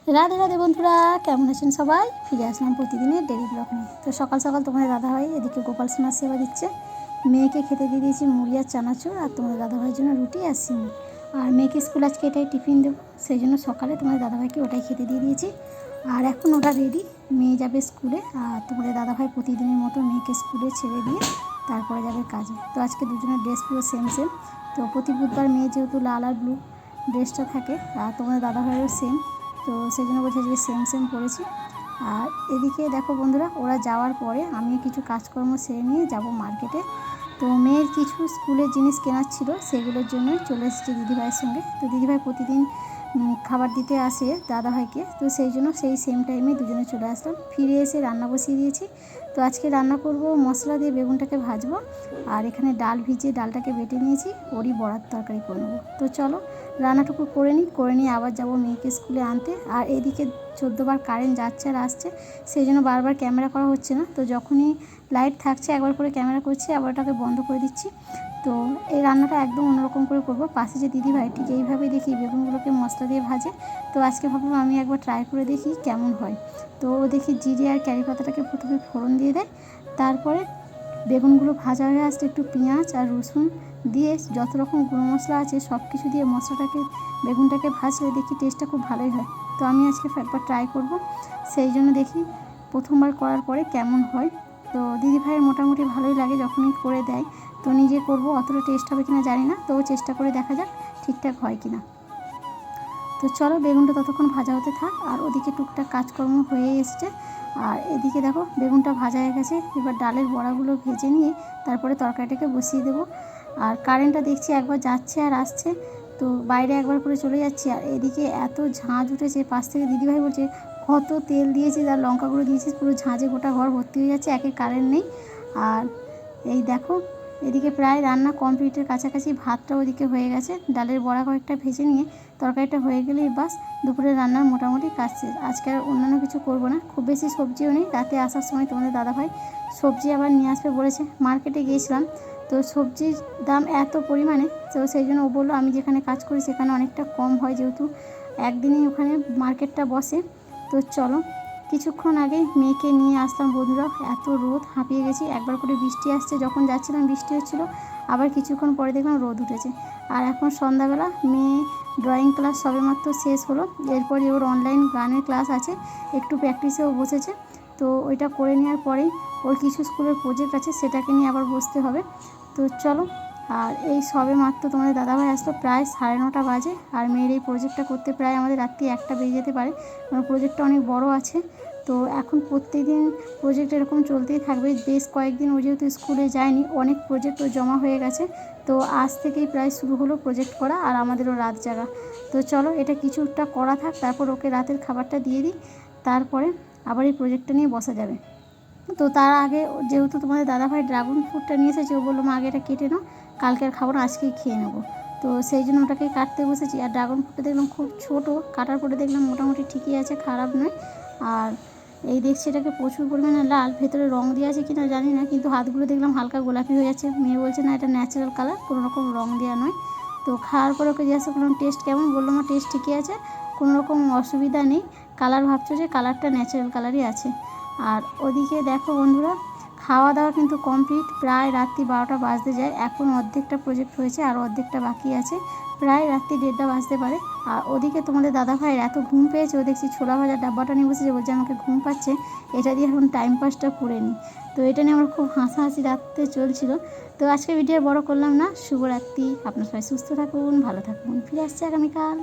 রাধে রাধে বন্ধুরা, কেমন আছেন সবাই? ফিরে আসলাম প্রতিদিনের ডেলি ব্লগ নিয়ে। তো সকাল সকাল তোমাদের দাদাভাই এদিকে গোপাল সোনার সেবা দিচ্ছে। মেয়েকে খেতে দিয়ে দিয়েছি মুড়ি আর চানাচুর, আর তোমাদের দাদাভাইয়ের জন্য রুটি আর সিমুই। আর মেয়েকে স্কুল আজকে এটাই টিফিন দেবো, সেই জন্য সকালে তোমাদের দাদাভাইকে ওটাই খেতে দিয়ে দিয়েছি। আর এখন ওটা রেডি, মেয়ে যাবে স্কুলে। আর তোমাদের দাদাভাই প্রতিদিনের মতো মেয়েকে স্কুলে ছেড়ে দিয়ে তারপরে যাবে কাজে। তো আজকে দুজনের ড্রেস পুরো সেম সেম। তো প্রতি বুধবার মেয়ে যেহেতু লাল আর ব্লু ড্রেসটা থাকে, আর তোমাদের দাদাভাইয়েরও সেম, তো সেই জন্য বলছে যে সেম সেম পড়েছি। আর এদিকে দেখো বন্ধুরা, ওরা যাওয়ার পরে আমিও কিছু কাজকর্ম সেরে নিয়ে যাব মার্কেটে। তো মেয়ের কিছু স্কুলের জিনিস কেনার ছিল, সেগুলোর জন্যই চলে এসেছি দিদিভাইয়ের সঙ্গে। তো দিদিভাই প্রতিদিন খাবার দিতে আসে দাদাভাইকে, তো সেই জন্য সেই সেম টাইমে দুজনে চলে আসলাম। ফিরে এসে রান্না বসিয়ে দিয়েছি। তো আজকে রান্না করব মশলা দিয়ে বেগুনটাকে ভাজবো, আর এখানে ডাল ভিজিয়ে ডালটাকে বেটে নিয়েছি, ওরই বড়ার তরকারি করে নেবো। তো চলো রান্নাটুকু করে নিয়ে আবার যাব মেয়েকে স্কুলে আনতে। আর এদিকে 14 বার কারেন্ট যাচ্ছে আর আসছে, সেই জন্য বারবার ক্যামেরা করা হচ্ছে না। তো যখনই লাইট থাকছে একবার করে ক্যামেরা করছি, আবার ওটাকে বন্ধ করে দিচ্ছি। তো এই রান্নাটা একদম অন্যরকম করে করবো। পাশে যে দিদিভাই ঠিক এইভাবেই দেখি বেগুনগুলোকে মশলা দিয়ে ভাজে। তো আজকে ভাবলাম আমি একবার ট্রাই করে দেখি কেমন হয়। তো ও দেখি জিরে আর ক্যারি পাতাটাকে প্রথমে ফোড়ন দিয়ে দেয়, তারপরে বেগুনগুলো ভাজা হয়ে আসতে একটু পেঁয়াজ আর রসুন দিয়ে যত রকম গুঁড়ো মশলা আছে সব কিছু দিয়ে মশলাটাকে বেগুনটাকে ভাজলে দেখি টেস্টটা খুব ভালোই হয়। তো আমি আজকে একবার ট্রাই করব, সেই জন্য দেখি প্রথমবার করার পরে কেমন হয়। তো দিদিভাইয়ের মোটামুটি ভালোই লাগে যখনই করে দেয়। তো নিজে করব, অতটা টেস্ট হবে কিনা জানি না, তো চেষ্টা করে দেখা যাক ঠিকঠাক হয় কিনা। তো চলো বেগুনটা ততক্ষণ ভাজা হতে থাক, আর ওদিকে টুকটাক কাজকর্ম হয়ে এসছে। আর এদিকে দেখো বেগুনটা ভাজা হয়ে গেছে, এবার ডালের বড়াগুলো ভেজে নিয়ে তারপরে তরকারিটাকে বসিয়ে দেবো। আর কারেন্টটা দেখছি একবার যাচ্ছে আর আসছে, তো বাইরে একবার করে চলে যাচ্ছি। আর এদিকে এত ঝাঁঝ উঠেছে, পাশ থেকে দিদিভাই বলছে কত তেল দিয়েছিস আর লঙ্কাগুলো দিয়েছিস, পুরো ঝাঁঝে গোটা ঘর ভর্তি হয়ে যাচ্ছে, একে কারেন্ট নেই। আর এই দেখো এদিকে প্রায় রান্না কমপ্লিটের কাছাকাছি, ভাতটা ওদিকে হয়ে গেছে, ডালের বড়া কয়েকটা ভেজে নিয়ে তরকারিটা হয়ে গেলেই বাস দুপুরের রান্নার মোটামুটি কাজ শেষ। আজকে আর অন্যান্য কিছু করবো না, খুব বেশি সবজিও নেই। রাতে আসার সময় তোমাদের দাদাভাই সবজি আবার নিয়ে আসবে বলেছে, মার্কেটে গিয়েছিলাম, তো সবজির দাম এত পরিমাণে, তো সেই জন্য ও বললো আমি যেখানে কাজ করি সেখানে অনেকটা কম হয়, যেহেতু একদিনই ওখানে মার্কেটটা বসে। তো চলো কিছুক্ষণ আগে মেয়েকে নিয়ে আসলাম বন্ধুরা, এত রোদ হাঁপিয়ে গেছি। একবার করে বৃষ্টি আসছে, যখন যাচ্ছিলাম বৃষ্টি হচ্ছিলো, আবার কিছুক্ষণ পরে দেখলাম রোদ উঠেছে। আর এখন সন্ধ্যাবেলা মেয়ে ড্রয়িং ক্লাস সবেমাত্র শেষ হলো, এরপরে ওর অনলাইন গানের ক্লাস আছে, একটু প্র্যাকটিসেও বসেছে। তো ওইটা করে নেওয়ার পরেই ওর কিছু স্কুলের প্রজেক্ট আছে, সেটাকে নিয়ে আবার বসতে হবে। তো চলো, আর এই সবে মাত্র তোমাদের দাদাভাই আসলো, প্রায় 9:30 বাজে। আর মেয়ের এই প্রজেক্টটা করতে প্রায় আমাদের রাত্রি 1টা বেজে যেতে পারে, কারণ প্রজেক্টটা অনেক বড় আছে। তো এখন প্রত্যেকদিন প্রজেক্ট এরকম চলতেই থাকবে, বেশ কয়েকদিন ও যেহেতু স্কুলে যায়নি, অনেক প্রজেক্ট ও জমা হয়ে গেছে। তো আজ থেকেই প্রায় শুরু হলো প্রজেক্ট করা, আর আমাদেরও রাত জাগা। তো চলো এটা কিছুটা করা থাক, তারপর ওকে রাতের খাবারটা দিয়ে দিই, তারপরে আবার এই প্রজেক্টটা নিয়ে বসা যাবে। তো তার আগে যেহেতু তোমাদের দাদাভাই ড্রাগন ফ্রুটটা নিয়ে এসেছে, ও বললো মা আগে এটা কেটে নাও, কালকে আর খাবো না, আজকেই খেয়ে নেবো। তো সেই জন্য ওটাকে কাটতে বসেছি। আর ড্রাগন ফ্রুটটা দেখলাম খুব ছোটো, কাটার পরে দেখলাম মোটামুটি ঠিকই আছে, খারাপ নয়। আর এই দেখছি এটাকে প্রচুর পরিমাণে লাল, ভেতরে রং দেওয়া আছে কিনা জানি না, কিন্তু হাতগুলো দেখলাম হালকা গোলাপি হয়ে যাচ্ছে। মেয়ে বলছে না এটা ন্যাচারাল কালার, কোনো রকম রং দেওয়া নয়। তো খাওয়ার পরে ওকে জিজ্ঞাসা করলাম টেস্ট কেমন, বললো মা টেস্ট ঠিকই আছে, কোনো রকম অসুবিধা নেই। কালার ভাবছো যে কালারটা ন্যাচারাল কালারই আছে। আর ওদিকে দেখো বন্ধুরা, খাওয়া দাওয়া কিন্তু কমপ্লিট, প্রায় রাত্রি 12টা বাজতে যায়। এখন অর্ধেকটা প্রজেক্ট হয়েছে আর অর্ধেকটা বাকি আছে, প্রায় রাত্রি 1:30 বাজতে পারে। আর ওদিকে তোমাদের দাদাভাইয়ের এত ঘুম পেয়েছে, ও দেখছি ছোলা ভাজার ডাব্বাটা নিয়ে বসেছে, বলছে আমাকে ঘুম পাচ্ছে, এটা দিয়ে এখন টাইম পাসটা করে নিই। তো এটা নিয়ে আমার খুব হাসাহাসি রাত্রে চলছিল। তো আজকে ভিডিও বড় করলাম না, শুভরাত্রি, আপনার সবাই সুস্থ থাকুন, ভালো থাকুন, ফিরে আসছে আগামীকাল।